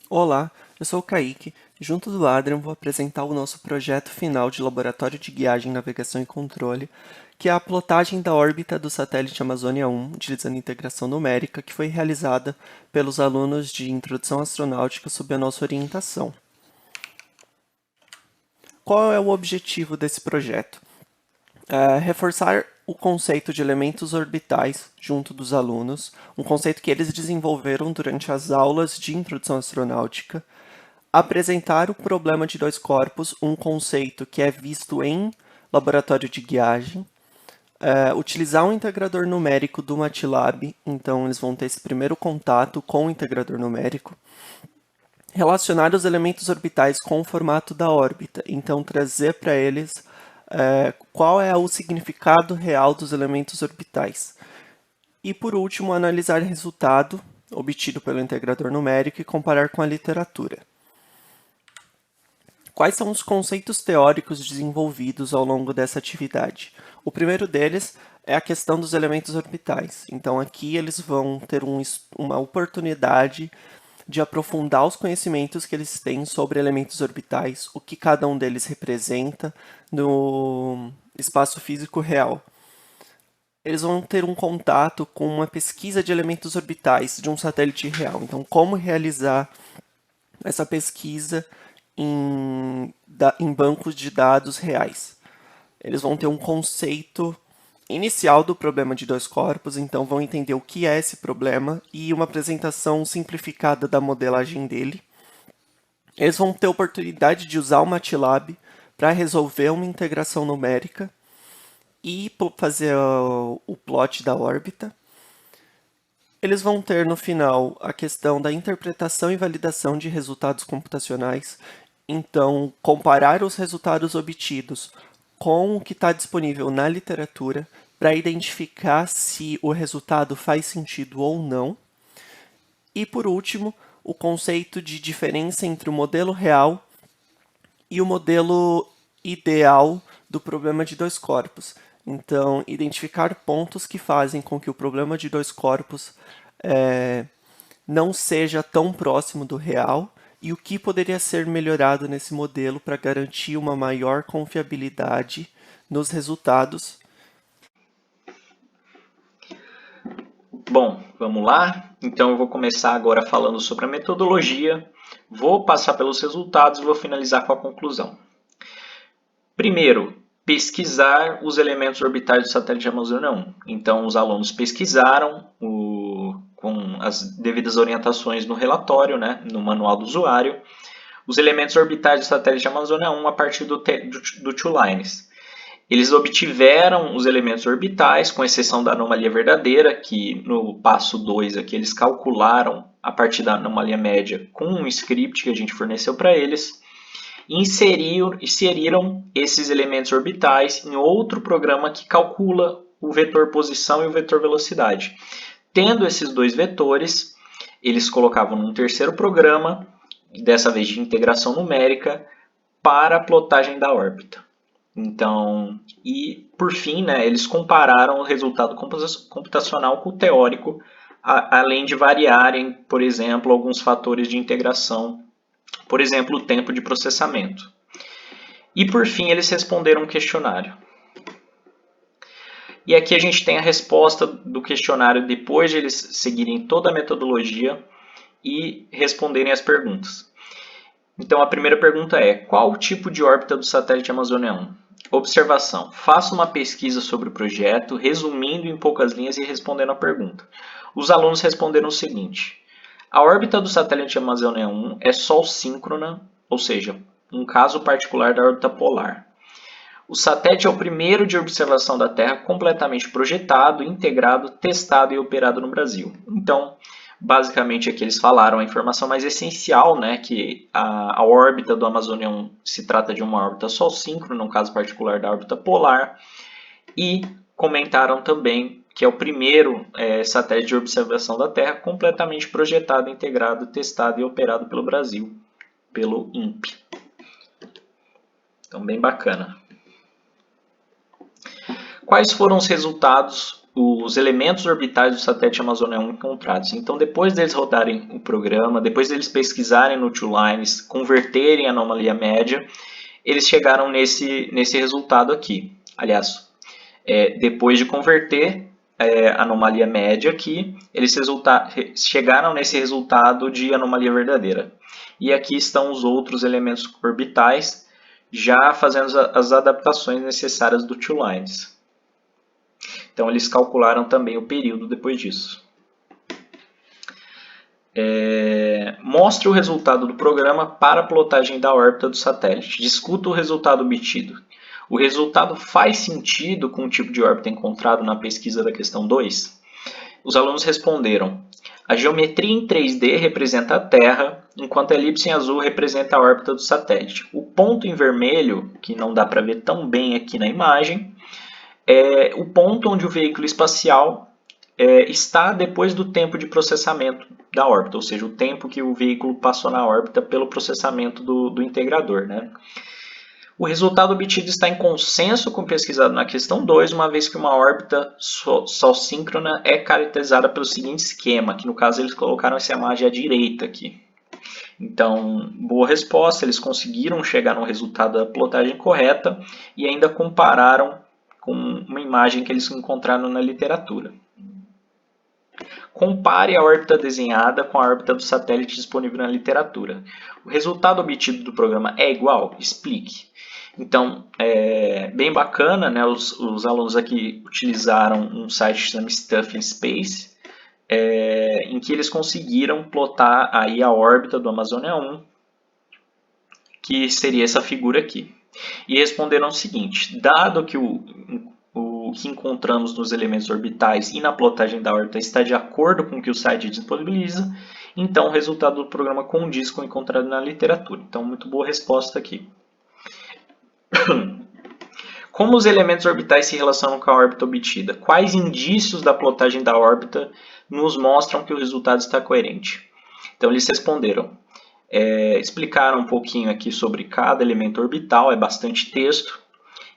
Olá, eu sou o Kaique. Junto do Adrian, vou apresentar o nosso projeto final de Laboratório de Guiagem, Navegação e Controle, que é a plotagem da órbita do satélite Amazônia 1, utilizando integração numérica, que foi realizada pelos alunos de Introdução Astronáutica sob a nossa orientação. Qual é o objetivo desse projeto? Reforçar o conceito de elementos orbitais junto dos alunos, um conceito que eles desenvolveram durante as aulas de Introdução Astronáutica, apresentar o problema de dois corpos, um conceito que é visto em laboratório de guiagem, utilizar um integrador numérico do MATLAB, então eles vão ter esse primeiro contato com o integrador numérico, relacionar os elementos orbitais com o formato da órbita, então trazer para eles qual é o significado real dos elementos orbitais. E por último, analisar o resultado obtido pelo integrador numérico e comparar com a literatura. Quais são os conceitos teóricos desenvolvidos ao longo dessa atividade? O primeiro deles é a questão dos elementos orbitais. Então, aqui eles vão ter uma oportunidade de aprofundar os conhecimentos que eles têm sobre elementos orbitais, o que cada um deles representa no espaço físico real. Eles vão ter um contato com uma pesquisa de elementos orbitais de um satélite real. Então, como realizar essa pesquisa em bancos de dados reais. Eles vão ter um conceito inicial do problema de dois corpos, então vão entender o que é esse problema e uma apresentação simplificada da modelagem dele. Eles vão ter a oportunidade de usar o MATLAB para resolver uma integração numérica e fazer o plot da órbita. Eles vão ter no final a questão da interpretação e validação de resultados computacionais. Então, comparar os resultados obtidos com o que está disponível na literatura para identificar se o resultado faz sentido ou não. E por último, o conceito de diferença entre o modelo real e o modelo ideal do problema de dois corpos. Então, identificar pontos que fazem com que o problema de dois corpos não seja tão próximo do real e o que poderia ser melhorado nesse modelo para garantir uma maior confiabilidade nos resultados. Bom, vamos lá? Então eu vou começar agora falando sobre a metodologia, vou passar pelos resultados e vou finalizar com a conclusão. Primeiro, pesquisar os elementos orbitais do satélite Amazônia 1. Então os alunos pesquisaram com as devidas orientações no relatório, né, no manual do usuário, os elementos orbitais do satélite Amazônia 1 a partir do TwoLines. Eles obtiveram os elementos orbitais, com exceção da anomalia verdadeira, que no passo 2 aqui eles calcularam a partir da anomalia média com um script que a gente forneceu para eles, e inseriram esses elementos orbitais em outro programa que calcula o vetor posição e o vetor velocidade. Tendo esses dois vetores, eles colocavam num terceiro programa, dessa vez de integração numérica, para a plotagem da órbita. Então, e por fim, né, eles compararam o resultado computacional com o teórico, além de variarem, por exemplo, alguns fatores de integração, por exemplo, o tempo de processamento. E por fim, eles responderam um questionário. E aqui a gente tem a resposta do questionário depois de eles seguirem toda a metodologia e responderem as perguntas. Então a primeira pergunta é: qual o tipo de órbita do satélite Amazônia 1? Observação: faça uma pesquisa sobre o projeto, resumindo em poucas linhas e respondendo a pergunta. Os alunos responderam o seguinte: a órbita do satélite Amazônia 1 é Sol-síncrona, ou seja, um caso particular da órbita polar. O satélite é o primeiro de observação da Terra completamente projetado, integrado, testado e operado no Brasil. Então, basicamente aqui eles falaram a informação mais essencial, né, que a órbita do Amazônia 1 se trata de uma órbita Sol-síncrona, no caso particular da órbita polar, e comentaram também que é o primeiro satélite de observação da Terra completamente projetado, integrado, testado e operado pelo Brasil, pelo INPE. Então, bem bacana. Quais foram os resultados os elementos orbitais do satélite Amazônia 1 encontrados. Então, depois deles rodarem o programa, depois deles pesquisarem no Two-Lines, converterem a anomalia média, eles chegaram nesse resultado aqui. Aliás, depois de converter a anomalia média aqui, eles chegaram nesse resultado de anomalia verdadeira. E aqui estão os outros elementos orbitais, já fazendo as adaptações necessárias do Two-Lines. Então, eles calcularam também o período depois disso. Mostre o resultado do programa para a plotagem da órbita do satélite. Discuta o resultado obtido. O resultado faz sentido com o tipo de órbita encontrado na pesquisa da questão 2? Os alunos responderam: a geometria em 3D representa a Terra, enquanto a elipse em azul representa a órbita do satélite. O ponto em vermelho, que não dá para ver tão bem aqui na imagem, é o ponto onde o veículo espacial está depois do tempo de processamento da órbita, ou seja, o tempo que o veículo passou na órbita pelo processamento do integrador, né? O resultado obtido está em consenso com o pesquisado na questão 2, uma vez que uma órbita sol-síncrona é caracterizada pelo seguinte esquema, que no caso eles colocaram essa imagem à direita aqui. Então, boa resposta, eles conseguiram chegar no resultado da plotagem correta e ainda compararam com uma imagem que eles encontraram na literatura. Compare a órbita desenhada com a órbita do satélite disponível na literatura. O resultado obtido do programa é igual? Explique. Então, bem bacana, né? Os alunos aqui utilizaram um site que se chama Stuff in Space, em que eles conseguiram plotar aí a órbita do Amazônia 1, que seria essa figura aqui. E responderam o seguinte: dado que o que encontramos nos elementos orbitais e na plotagem da órbita está de acordo com o que o site disponibiliza, então o resultado do programa condiz com o encontrado na literatura. Então, muito boa resposta aqui. Como os elementos orbitais se relacionam com a órbita obtida? Quais indícios da plotagem da órbita nos mostram que o resultado está coerente? Então, eles responderam. Explicaram um pouquinho aqui sobre cada elemento orbital, é bastante texto.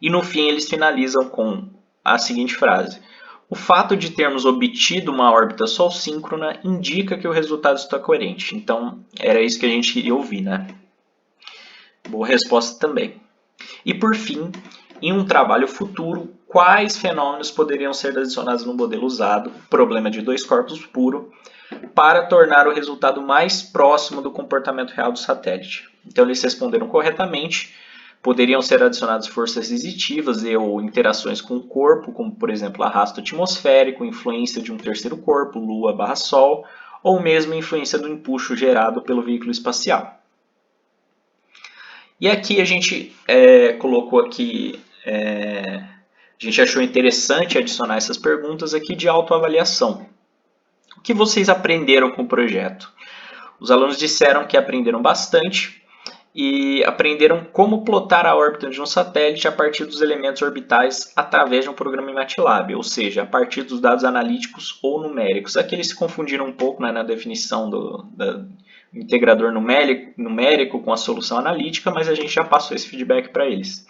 E no fim eles finalizam com a seguinte frase: o fato de termos obtido uma órbita sol-síncrona indica que o resultado está coerente. Então, era isso que a gente queria ouvir, né? Boa resposta também. E por fim, em um trabalho futuro, quais fenômenos poderiam ser adicionados no modelo usado, problema de dois corpos puro, para tornar o resultado mais próximo do comportamento real do satélite? Então, eles responderam corretamente. Poderiam ser adicionadas forças sensitivas ou interações com o corpo, como por exemplo arrasto atmosférico, influência de um terceiro corpo, Lua/Sol, ou mesmo influência do empuxo gerado pelo veículo espacial. E aqui a gente colocou aqui, a gente achou interessante adicionar essas perguntas aqui de autoavaliação. O que vocês aprenderam com o projeto? Os alunos disseram que aprenderam bastante e aprenderam como plotar a órbita de um satélite a partir dos elementos orbitais através de um programa em MATLAB, ou seja, a partir dos dados analíticos ou numéricos. Aqui eles se confundiram um pouco, né, na definição do integrador numérico com a solução analítica, mas a gente já passou esse feedback para eles.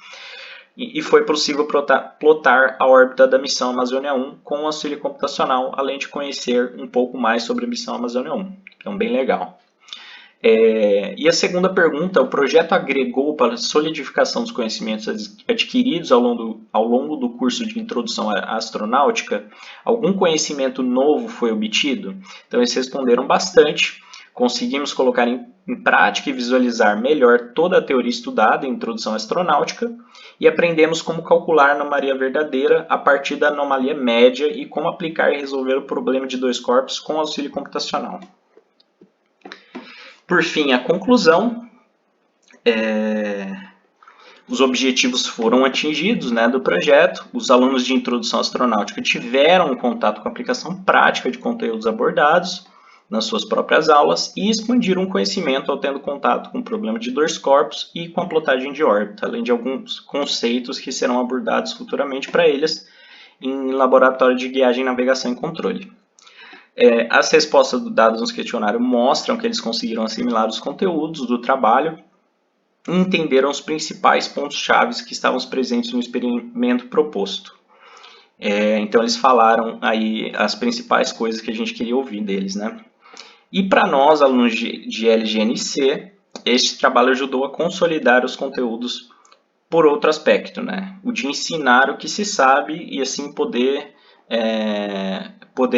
E foi possível plotar a órbita da missão Amazônia 1 com auxílio computacional, além de conhecer um pouco mais sobre a missão Amazônia 1. Então, bem legal. E a segunda pergunta: o projeto agregou para a solidificação dos conhecimentos adquiridos ao longo do curso de introdução à astronáutica? Algum conhecimento novo foi obtido? Então eles responderam bastante. Conseguimos colocar em prática e visualizar melhor toda a teoria estudada em introdução à astronáutica e aprendemos como calcular a anomalia verdadeira a partir da anomalia média e como aplicar e resolver o problema de dois corpos com auxílio computacional. Por fim, a conclusão: os objetivos foram atingidos, né, do projeto. Os alunos de introdução astronáutica tiveram contato com a aplicação prática de conteúdos abordados nas suas próprias aulas e expandiram o conhecimento ao tendo contato com o problema de dois corpos e com a plotagem de órbita, além de alguns conceitos que serão abordados futuramente para eles em laboratório de guiagem, navegação e controle. As respostas dadas no questionário mostram que eles conseguiram assimilar os conteúdos do trabalho e entenderam os principais pontos-chave que estavam presentes no experimento proposto. Então eles falaram aí as principais coisas que a gente queria ouvir deles, né? E para nós, alunos de LGNC, este trabalho ajudou a consolidar os conteúdos por outro aspecto, né? O de ensinar o que se sabe e assim poder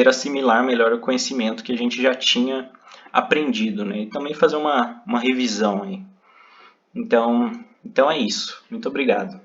assimilar melhor o conhecimento que a gente já tinha aprendido, né? E também fazer uma revisão aí. Então é isso. Muito obrigado.